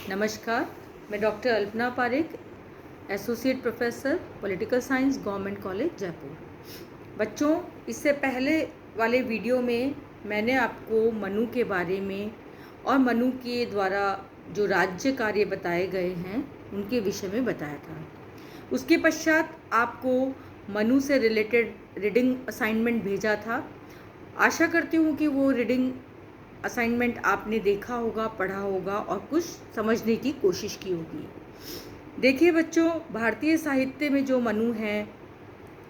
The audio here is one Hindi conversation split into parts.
नमस्कार। मैं doctor Alpana Parekh, associate professor political science, government college Jaipur. बच्चों, इससे पहले वाले वीडियो में मैंने आपको मनु के बारे में और मनु के द्वारा जो राज्य कार्य बताए गए हैं उनके विषय में बताया था। उसके पश्चात आपको मनु से रिलेटेड रीडिंग असाइनमेंट भेजा था। आशा करती हूँ कि वो रीडिंग असाइनमेंट आपने देखा होगा, पढ़ा होगा और कुछ समझने की कोशिश की होगी। देखिए बच्चों, भारतीय साहित्य में जो मनु हैं,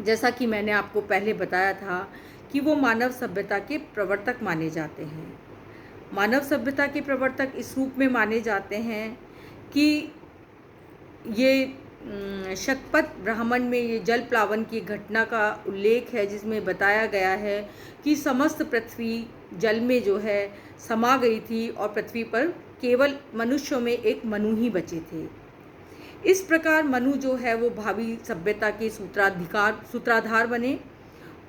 जैसा कि मैंने आपको पहले बताया था कि वो मानव सभ्यता के प्रवर्तक माने जाते हैं। मानव सभ्यता के प्रवर्तक इस रूप में माने जाते हैं कि ये शतपथ ब्राह्मण में ये जल प्लावन की घटना का उल्लेख है, जिसमें बताया गया है कि समस्त पृथ्वी जल में जो है समा गई थी और पृथ्वी पर केवल मनुष्यों में एक मनु ही बचे थे। इस प्रकार मनु जो है वो भावी सभ्यता के सूत्राधार बने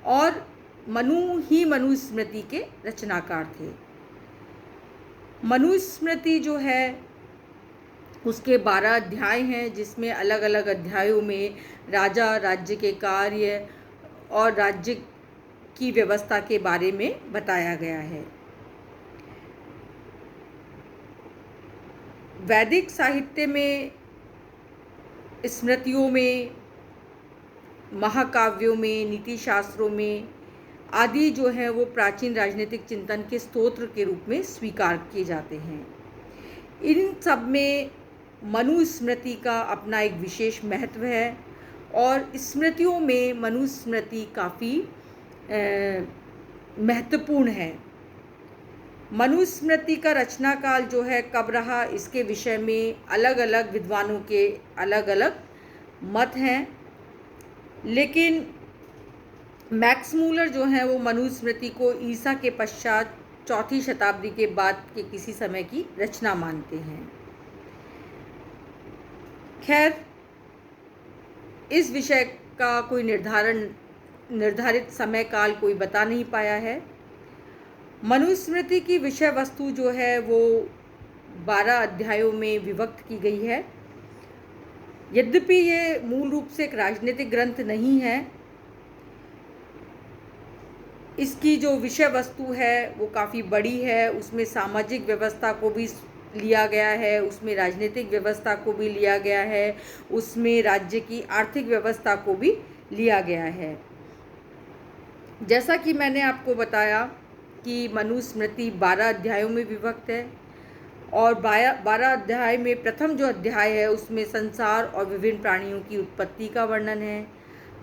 और मनु ही मनुस्मृति के रचनाकार थे। मनुस्मृति जो है उसके 12 अध्याय हैं, जिसमें अलग अलग अध्यायों में राजा, राज्य के कार्य और राज्य की व्यवस्था के बारे में बताया गया है। वैदिक साहित्य में, स्मृतियों में, महाकाव्यों में, नीति शास्त्रों में आदि जो है वो प्राचीन राजनीतिक चिंतन के स्तोत्र के रूप में स्वीकार किए जाते हैं। इन सब में मनुस्मृति का अपना एक विशेष महत्व है और स्मृतियों में मनुस्मृति काफ़ी महत्वपूर्ण है। मनुस्मृति का रचना काल जो है कब रहा, इसके विषय में अलग अलग विद्वानों के अलग अलग मत हैं, लेकिन मैक्स मूलर जो हैं वो मनुस्मृति को ईसा के पश्चात 4वीं शताब्दी के बाद के किसी समय की रचना मानते हैं। खैर, इस विषय का कोई निर्धारित समय काल कोई बता नहीं पाया है। मनुस्मृति की विषय वस्तु जो है वो 12 अध्यायों में विभक्त की गई है। यद्यपि ये मूल रूप से एक राजनीतिक ग्रंथ नहीं है, इसकी जो विषय वस्तु है वो काफ़ी बड़ी है। उसमें सामाजिक व्यवस्था को भी लिया गया है, उसमें राजनीतिक व्यवस्था को भी लिया गया है, उसमें राज्य की आर्थिक व्यवस्था को भी लिया गया है। जैसा कि मैंने आपको बताया कि मनुस्मृति 12 अध्यायों में विभक्त है और 12 अध्याय में प्रथम जो अध्याय है उसमें संसार और विभिन्न प्राणियों की उत्पत्ति का वर्णन है।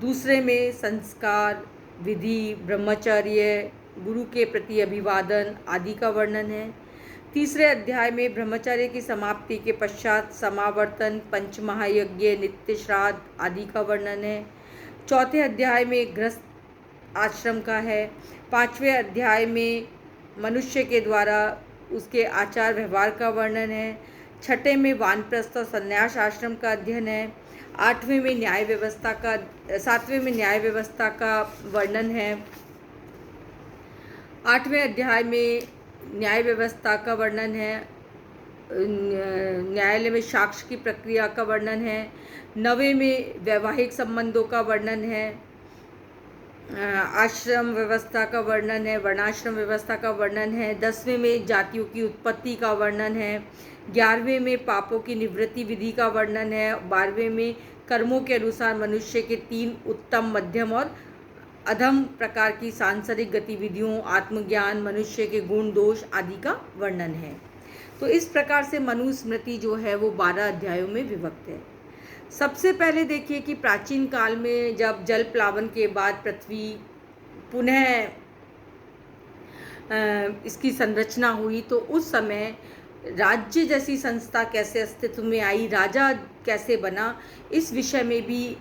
दूसरे में संस्कार, विधि, ब्रह्मचर्य, गुरु के प्रति अभिवादन आदि का वर्णन है। तीसरे अध्याय में ब्रह्मचर्य की समाप्ति के पश्चात समावर्तन, पंचमहायज्ञ, नित्य श्राद्ध आदि का वर्णन है। चौथे अध्याय में गृहस्थ आश्रम का है। 5वें अध्याय में मनुष्य के द्वारा उसके आचार व्यवहार का वर्णन है। 6ठे में वानप्रस्थ और संन्यास आश्रम का अध्ययन है। 7वें में न्याय व्यवस्था का वर्णन है। 8वें अध्याय में न्याय व्यवस्था का वर्णन है। न्यायालय में साक्ष्य की प्रक्रिया का वर्णन है। 9वें में वैवाहिक संबंधों का वर्णन है। आश्रम व्यवस्था का वर्णन है, वर्णाश्रम व्यवस्था का वर्णन है। 10वें में जातियों की उत्पत्ति का वर्णन है। 11वें में पापों की निवृत्ति विधि का वर्णन है। 12वें में कर्मों के अनुसार मनुष्य के 3 उत्तम, मध्यम और अधम प्रकार की सांसारिक गतिविधियों, आत्मज्ञान, मनुष्य के गुण दोष आदि का वर्णन है। तो इस प्रकार से मनुस्मृति जो है वो 12 अध्यायों में विभक्त है। सबसे पहले देखिए कि प्राचीन काल में जब जल प्लावन के बाद पृथ्वी पुनः इसकी संरचना हुई, तो उस समय राज्य जैसी संस्था कैसे अस्तित्व में आई, राजा कैसे बना, इस विषय में भी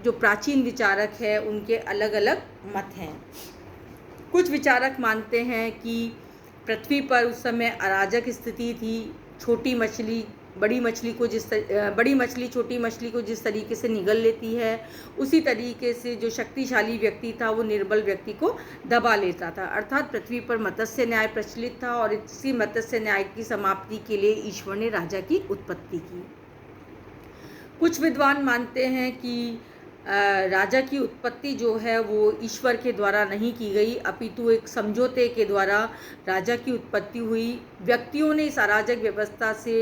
जो प्राचीन विचारक हैं उनके अलग अलग मत हैं। कुछ विचारक मानते हैं कि पृथ्वी पर उस समय अराजक स्थिति थी, छोटी मछली बड़ी मछली छोटी मछली को जिस तरीके से निगल लेती है, उसी तरीके से जो शक्तिशाली व्यक्ति था वो निर्बल व्यक्ति को दबा लेता था। अर्थात पृथ्वी पर मत्स्य न्याय प्रचलित था और इसी मत्स्य न्याय की समाप्ति के लिए ईश्वर ने राजा की उत्पत्ति की। कुछ विद्वान मानते हैं कि राजा की उत्पत्ति जो है वो ईश्वर के द्वारा नहीं की गई, अपितु एक समझौते के द्वारा राजा की उत्पत्ति हुई। व्यक्तियों ने इस अराजक व्यवस्था से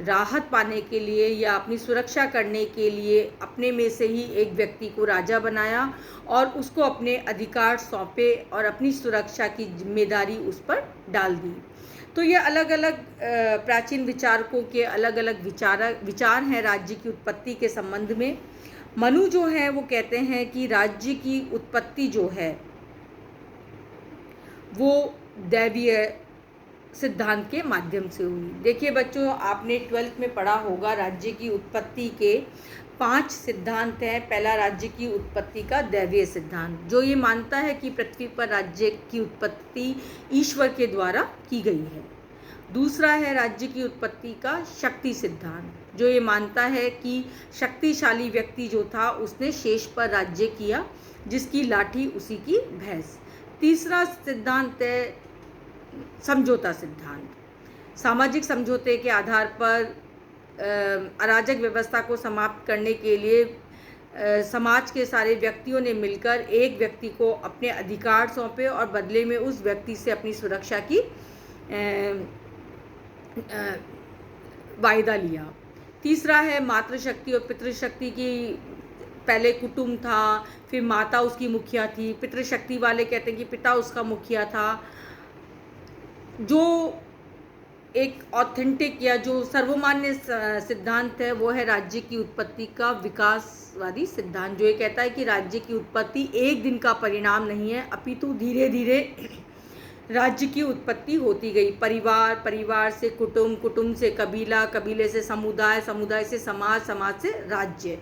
राहत पाने के लिए या अपनी सुरक्षा करने के लिए अपने में से ही एक व्यक्ति को राजा बनाया और उसको अपने अधिकार सौंपे और अपनी सुरक्षा की जिम्मेदारी उस पर डाल दी। तो ये अलग अलग प्राचीन विचारकों के अलग अलग विचार हैं राज्य की उत्पत्ति के संबंध में। मनु जो है वो कहते हैं कि राज्य की उत्पत्ति जो है वो दैवीय सिद्धांत के माध्यम से हुई। देखिए बच्चों, आपने 12th में पढ़ा होगा राज्य की उत्पत्ति के 5 सिद्धांत हैं। पहला, राज्य की उत्पत्ति का दैवीय सिद्धांत, जो ये मानता है कि पृथ्वी पर राज्य की उत्पत्ति ईश्वर के द्वारा की गई है। दूसरा है राज्य की उत्पत्ति का शक्ति सिद्धांत, जो ये मानता है कि शक्तिशाली व्यक्ति जो था उसने शेष पर राज्य किया, जिसकी लाठी उसी की भैंस। तीसरा सिद्धांत है समझौता सिद्धांत। सामाजिक समझौते के आधार पर अराजक व्यवस्था को समाप्त करने के लिए समाज के सारे व्यक्तियों ने मिलकर एक व्यक्ति को अपने अधिकार सौंपे और बदले में उस व्यक्ति से अपनी सुरक्षा की वायदा लिया। तीसरा है मातृशक्ति और पितृशक्ति की। पहले कुटुंब था, फिर माता उसकी मुखिया थी। पितृशक्ति वाले कहते हैं कि पिता उसका मुखिया था। जो एक ऑथेंटिक या जो सर्वमान्य सिद्धांत है वो है राज्य की उत्पत्ति का विकासवादी सिद्धांत, जो ये कहता है कि राज्य की उत्पत्ति एक दिन का परिणाम नहीं है, अपितु धीरे धीरे राज्य की उत्पत्ति होती गई। परिवार, परिवार से कुटुंब, कुटुंब से कबीला, कबीले से समुदाय, समुदाय से समाज, समाज से राज्य।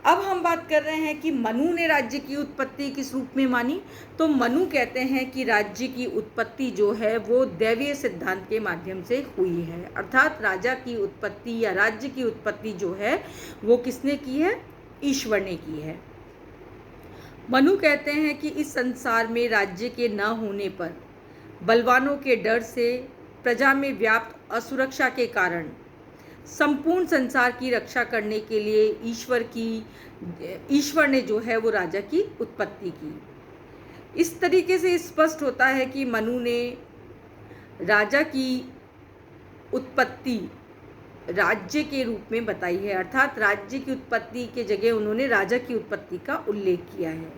अब हम बात कर रहे हैं कि मनु ने राज्य की उत्पत्ति किस रूप में मानी। तो मनु कहते हैं कि राज्य की उत्पत्ति जो है वो दैवीय सिद्धांत के माध्यम से हुई है। अर्थात राजा की उत्पत्ति या राज्य की उत्पत्ति जो है वो किसने की है? ईश्वर ने की है। मनु कहते हैं कि इस संसार में राज्य के न होने पर बलवानों के डर से, प्रजा में व्याप्त असुरक्षा के कारण संपूर्ण संसार की रक्षा करने के लिए ईश्वर ने जो है वो राजा की उत्पत्ति की। इस तरीके से स्पष्ट होता है कि मनु ने राजा की उत्पत्ति राज्य के रूप में बताई है, अर्थात राज्य की उत्पत्ति के जगह उन्होंने राजा की उत्पत्ति का उल्लेख किया है।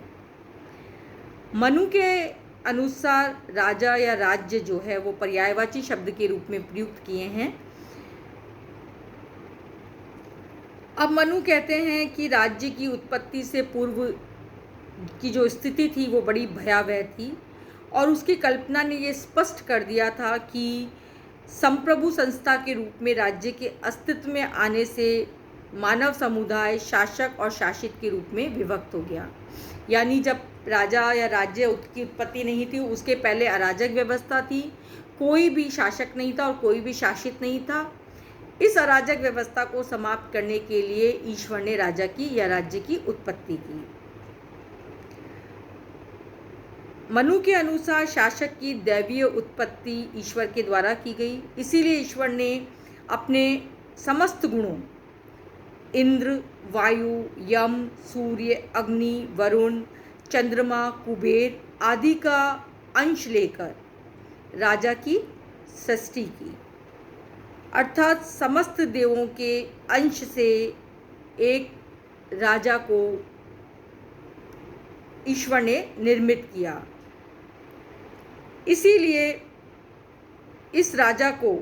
मनु के अनुसार राजा या राज्य जो है वो पर्यायवाची शब्द के रूप में प्रयुक्त किए हैं। अब मनु कहते हैं कि राज्य की उत्पत्ति से पूर्व की जो स्थिति थी वो बड़ी भयावह थी और उसकी कल्पना ने ये स्पष्ट कर दिया था कि संप्रभु संस्था के रूप में राज्य के अस्तित्व में आने से मानव समुदाय शासक और शासित के रूप में विभक्त हो गया। यानी जब राजा या राज्य की उत्पत्ति नहीं थी, उसके पहले अराजक व्यवस्था थी, कोई भी शासक नहीं था और कोई भी शासित नहीं था। इस अराजक व्यवस्था को समाप्त करने के लिए ईश्वर ने राजा की या राज्य की उत्पत्ति की। मनु के अनुसार शासक की दैवीय उत्पत्ति ईश्वर के द्वारा की गई, इसीलिए ईश्वर ने अपने समस्त गुणों इंद्र, वायु, यम, सूर्य, अग्नि, वरुण, चंद्रमा, कुबेर आदि का अंश लेकर राजा की सृष्टि की। अर्थात समस्त देवों के अंश से एक राजा को ईश्वर ने निर्मित किया। इसीलिए इस राजा को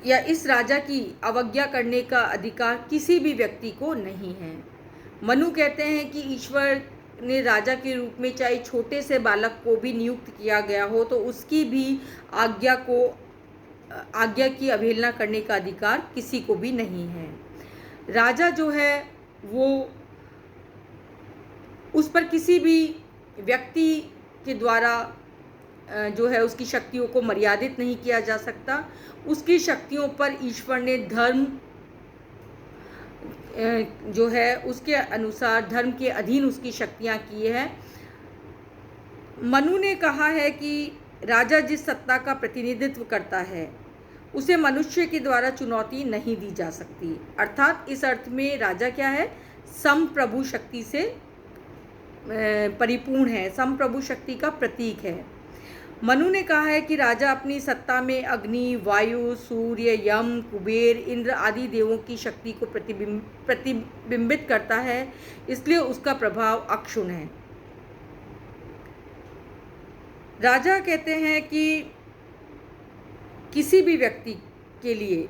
या इस राजा की अवज्ञा करने का अधिकार किसी भी व्यक्ति को नहीं है। मनु कहते हैं कि ईश्वर ने राजा के रूप में चाहे छोटे से बालक को भी नियुक्त किया गया हो तो उसकी भी आज्ञा की अवहेलना करने का अधिकार किसी को भी नहीं है। राजा जो है वो उस पर किसी भी व्यक्ति के द्वारा जो है उसकी शक्तियों को मर्यादित नहीं किया जा सकता। उसकी शक्तियों पर ईश्वर ने धर्म जो है उसके अनुसार धर्म के अधीन उसकी शक्तियाँ की है। मनु ने कहा है कि राजा जिस सत्ता का प्रतिनिधित्व करता है उसे मनुष्य के द्वारा चुनौती नहीं दी जा सकती। अर्थात इस अर्थ में राजा क्या है, समप्रभु शक्ति से परिपूर्ण है, समप्रभु शक्ति का प्रतीक है। मनु ने कहा है कि राजा अपनी सत्ता में अग्नि, वायु, सूर्य, यम, कुबेर, इंद्र आदि देवों की शक्ति को प्रतिबिंबित करता है, इसलिए उसका प्रभाव अक्षुण्ण है। राजा कहते हैं कि किसी भी व्यक्ति के लिए,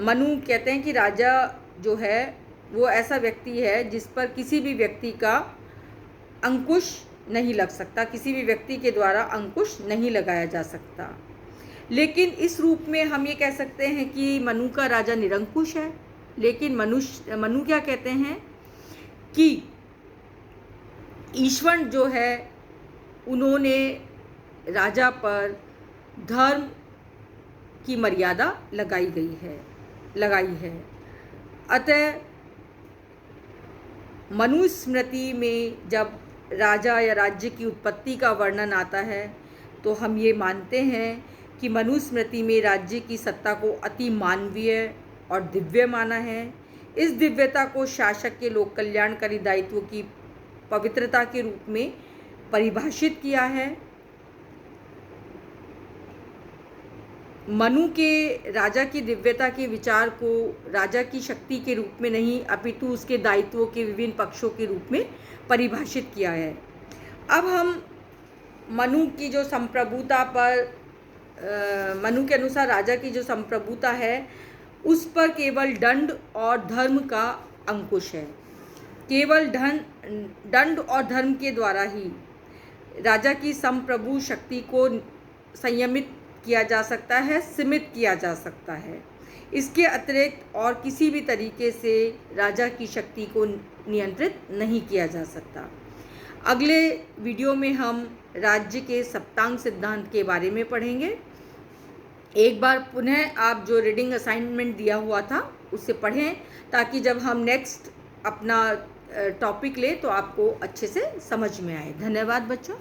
मनु कहते हैं कि राजा जो है वो ऐसा व्यक्ति है जिस पर किसी भी व्यक्ति का अंकुश नहीं लग सकता, किसी भी व्यक्ति के द्वारा अंकुश नहीं लगाया जा सकता। लेकिन इस रूप में हम ये कह सकते हैं कि मनु का राजा निरंकुश है। लेकिन मनु क्या कहते हैं कि ईश्वर जो है उन्होंने राजा पर धर्म की मर्यादा लगाई है। अतः मनुस्मृति में जब राजा या राज्य की उत्पत्ति का वर्णन आता है तो हम ये मानते हैं कि मनुस्मृति में राज्य की सत्ता को अति मानवीय और दिव्य माना है। इस दिव्यता को शासक के लोक कल्याणकारी दायित्व की पवित्रता के रूप में परिभाषित किया है। मनु के राजा की दिव्यता के विचार को राजा की शक्ति के रूप में नहीं अपितु उसके दायित्वों के विभिन्न पक्षों के रूप में परिभाषित किया है। अब हम मनु की जो संप्रभुता पर मनु के अनुसार राजा की जो संप्रभुता है उस पर केवल दंड और धर्म का अंकुश है। केवल दंड और धर्म के द्वारा ही राजा की संप्रभु शक्ति को संयमित किया जा सकता है, सीमित किया जा सकता है। इसके अतिरिक्त और किसी भी तरीके से राजा की शक्ति को नियंत्रित नहीं किया जा सकता। अगले वीडियो में हम राज्य के सप्तांग सिद्धांत के बारे में पढ़ेंगे। एक बार पुनः आप जो रीडिंग असाइनमेंट दिया हुआ था उसे पढ़ें ताकि जब हम नेक्स्ट अपना टॉपिक लें तो आपको अच्छे से समझ में आए। धन्यवाद बच्चों।